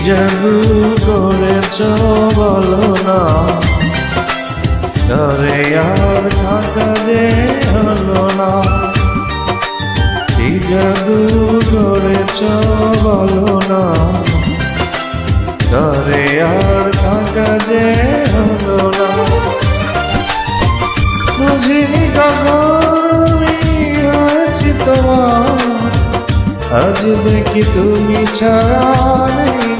জাদু করেছ বলো না, তরে আর থাকা যে হলো না। কি জাদু করেছ বলো না, তরে আর থাকা যে হলো না। বুঝিনি কখন হয়েছি তোমার, আজ দেখি তুমি ছাড়া নেই